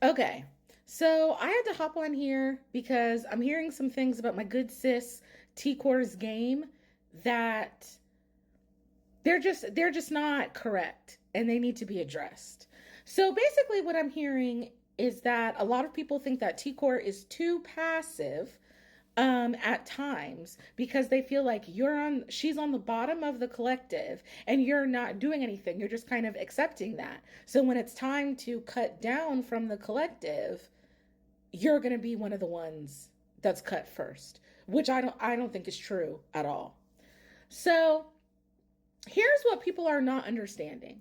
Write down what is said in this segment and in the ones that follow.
Okay. So I had to hop on here because I'm hearing some things about my good sis T-Core's game that they're just not correct and they need to be addressed. So basically what I'm hearing is that a lot of people think that T-Core is too passive at times because they feel like she's on the bottom of the collective and you're not doing anything. You're just kind of accepting that. So when it's time to cut down from the collective, you're going to be one of the ones that's cut first, which I don't think is true at all. So here's what people are not understanding.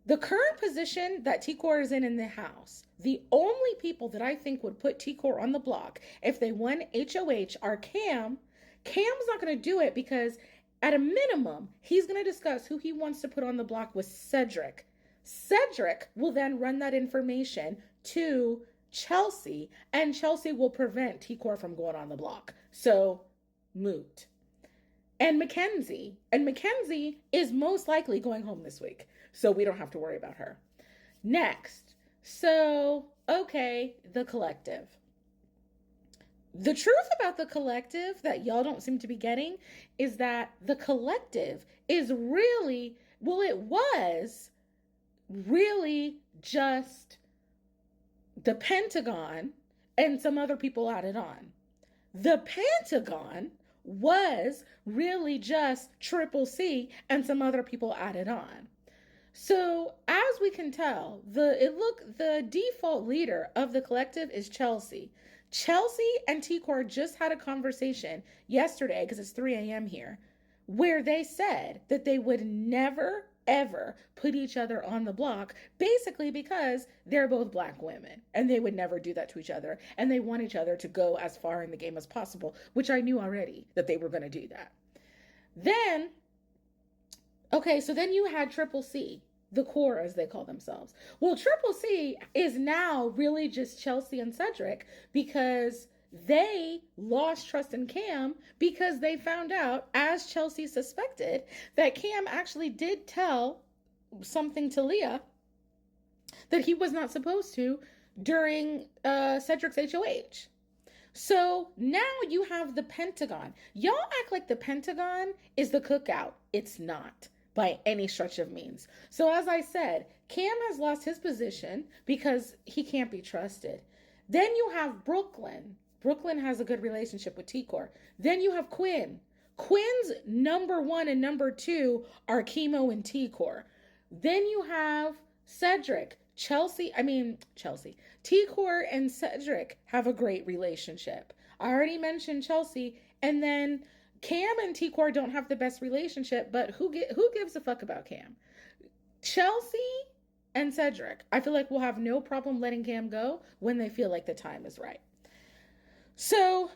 The current position that T-Core is in the House, the only people that I think would put T-Core on the block if they won HOH are Cam. Cam's not going to do it because, at a minimum, he's going to discuss who he wants to put on the block with Cedric. Cedric will then run that information to Chelsea, and Chelsea will prevent T-Core from going on the block. So, moot. And Mackenzie is most likely going home this week. So we don't have to worry about her. Next. So, okay, the collective. The truth about the collective that y'all don't seem to be getting is that the collective is really, well, it was really just the Pentagon and some other people added on. The Pentagon was really just Triple C and some other people added on. So as we can tell, the default leader of the collective is Chelsea. Chelsea and T-Core just had a conversation yesterday, because it's 3 a.m. here, where they said that they would never ever put each other on the block, basically because they're both black women and they would never do that to each other, and they want each other to go as far in the game as possible, which I knew already that they were going to do that. Then, okay, so then you had Triple C, the core as they call themselves. Well, Triple C is now really just Chelsea and Cedric because they lost trust in Cam because they found out, as Chelsea suspected, that Cam actually did tell something to Leah that he was not supposed to during Cedric's HOH. So now you have the Pentagon. Y'all act like the Pentagon is the cookout. It's not by any stretch of means. So as I said, Cam has lost his position because he can't be trusted. Then you have Brooklyn. Brooklyn has a good relationship with T-Core. Then you have Quinn. Quinn's number one and number two are Chemo and T-Core. Then you have Cedric. Chelsea. T-Core and Cedric have a great relationship. I already mentioned Chelsea. And then Cam and T-Core don't have the best relationship, but who gives a fuck about Cam? Chelsea and Cedric, I feel like we'll have no problem letting Cam go when they feel like the time is right. So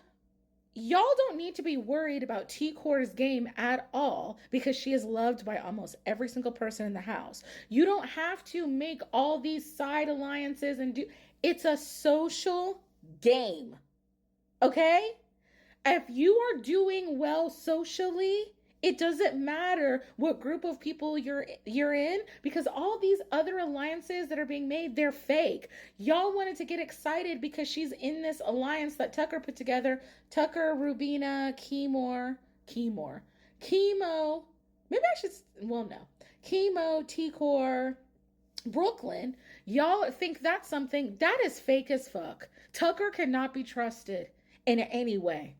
y'all don't need to be worried about T-Core's game at all because she is loved by almost every single person in the house. You don't have to make all these side alliances and do. It's a social game. Okay? If you are doing well socially, it doesn't matter what group of people you're in, because all these other alliances that are being made, they're fake. Y'all wanted to get excited because she's in this alliance that Tucker put together. Tucker, Rubina, Chemo. Maybe I should, well, no. Chemo, T-Core, Brooklyn. Y'all think that's something that is fake as fuck. Tucker cannot be trusted in any way.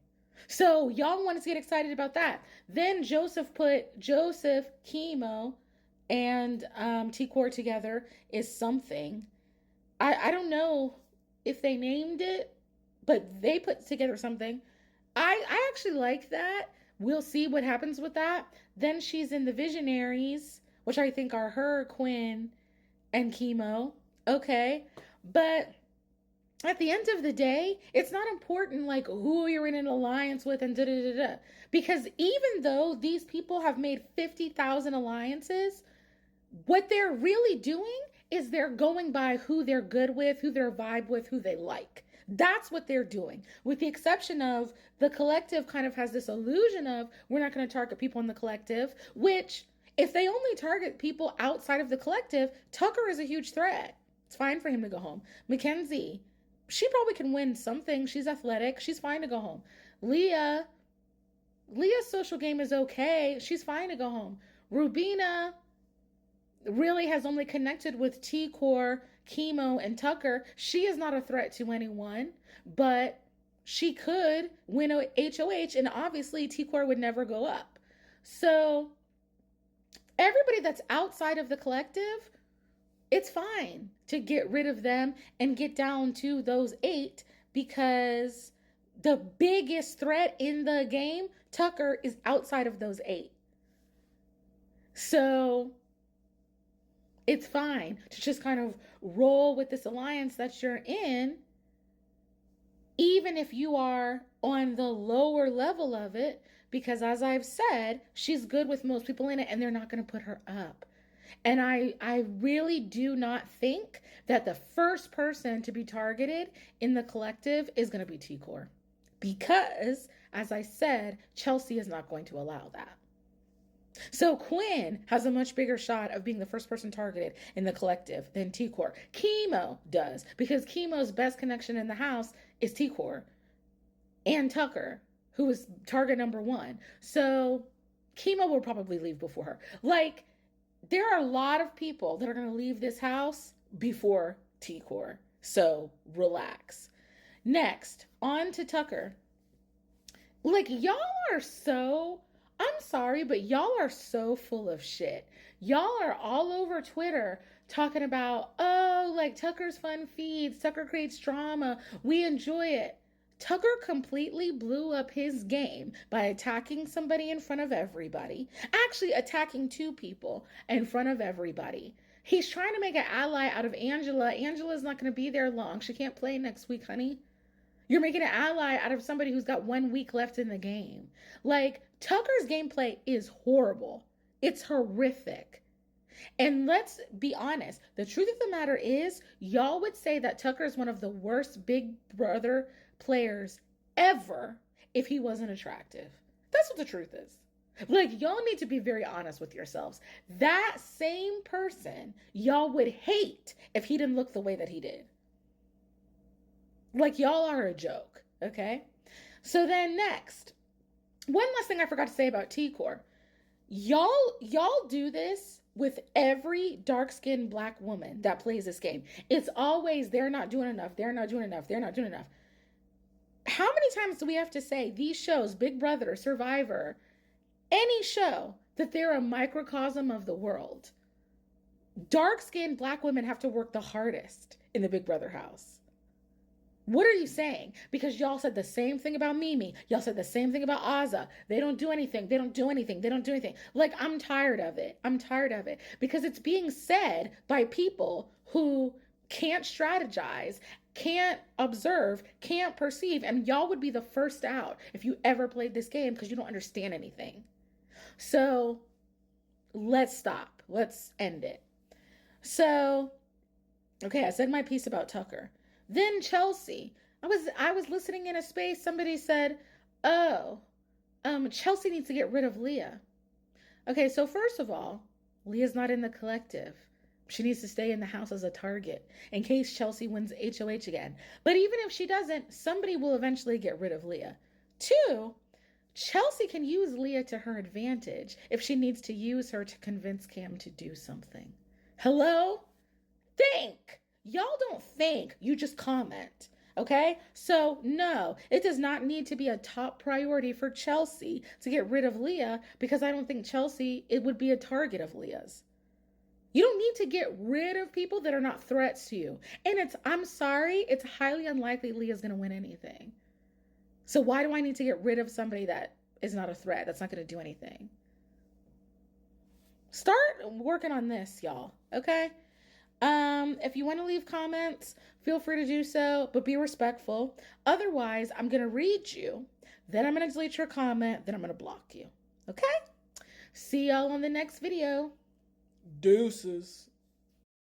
So y'all wanted to get excited about that. Then Joseph, Chemo, and T-Core together is something. I don't know if they named it, but they put together something. I actually like that. We'll see what happens with that. Then she's in the Visionaries, which I think are her, Quinn, and Chemo. Okay. But at the end of the day, it's not important like who you're in an alliance with and da-da-da-da. Because even though these people have made 50,000 alliances, what they're really doing is they're going by who they're good with, who they're vibe with, who they like. That's what they're doing. With the exception of the collective kind of has this illusion of we're not going to target people in the collective, which if they only target people outside of the collective, Tucker is a huge threat. It's fine for him to go home. Mackenzie, she probably can win something. She's athletic. She's fine to go home. Leah's social game is okay. She's fine to go home. Rubina really has only connected with T-Core, Chemo, and Tucker. She is not a threat to anyone, but she could win a HOH, and obviously T-Core would never go up. So everybody that's outside of the collective, it's fine to get rid of them and get down to those 8, because the biggest threat in the game, Tucker, is outside of those 8. So it's fine to just kind of roll with this alliance that you're in, even if you are on the lower level of it, because as I've said, she's good with most people in it and they're not going to put her up. And I really do not think that the first person to be targeted in the collective is going to be T-Core, because, as I said, Chelsea is not going to allow that. So Quinn has a much bigger shot of being the first person targeted in the collective than T-Core. Chemo does, because Chemo's best connection in the house is T-Core and Tucker, who is target number 1. So Chemo will probably leave before her. Like, there are a lot of people that are going to leave this house before T-Core. So relax. Next, on to Tucker. Like, y'all are so... I'm sorry, but y'all are so full of shit. Y'all are all over Twitter talking about, oh, like Tucker's fun feeds, Tucker creates drama, we enjoy it. Tucker completely blew up his game by attacking somebody in front of everybody, actually attacking 2 people in front of everybody. He's trying to make an ally out of Angela. Angela's not going to be there long. She can't play next week, honey. You're making an ally out of somebody who's got 1 week left in the game. Like, Tucker's gameplay is horrible. It's horrific. And let's be honest. The truth of the matter is, y'all would say that Tucker is one of the worst Big Brother players ever if he wasn't attractive. That's what the truth is. Like, y'all need to be very honest with yourselves. That same person y'all would hate if he didn't look the way that he did. Like, y'all are a joke, okay? So then next, one last thing I forgot to say about T-Core. Y'all do this with every dark-skinned Black woman that plays this game. It's always, they're not doing enough, they're not doing enough, they're not doing enough. How many times do we have to say these shows, Big Brother, Survivor, any show, that they're a microcosm of the world? Dark-skinned Black women have to work the hardest in the Big Brother house. What are you saying? Because y'all said the same thing about Mimi. Y'all said the same thing about Azza. They don't do anything. They don't do anything. They don't do anything. Like, I'm tired of it. I'm tired of it. Because it's being said by people who can't strategize, can't observe, can't perceive. And y'all would be the first out if you ever played this game, because you don't understand anything. So let's stop. Let's end it. So, okay, I said my piece about Tucker. Then Chelsea. I was listening in a space. Somebody said, oh, Chelsea needs to get rid of Leah. Okay, so first of all, Leah's not in the collective. She needs to stay in the house as a target in case Chelsea wins HOH again. But even if she doesn't, somebody will eventually get rid of Leah. 2, Chelsea can use Leah to her advantage if she needs to use her to convince Cam to do something. Hello? Think. Y'all don't think, you just comment, okay? So no, it does not need to be a top priority for Chelsea to get rid of Leah, because I don't think Chelsea, it would be a target of Leah's. You don't need to get rid of people that are not threats to you. And I'm sorry, it's highly unlikely Leah's going to win anything. So why do I need to get rid of somebody that is not a threat, that's not going to do anything? Start working on this, y'all, okay? If you want to leave comments, feel free to do so, but be respectful. Otherwise, I'm going to read you, then I'm going to delete your comment, then I'm going to block you. Okay? See y'all on the next video. Deuces.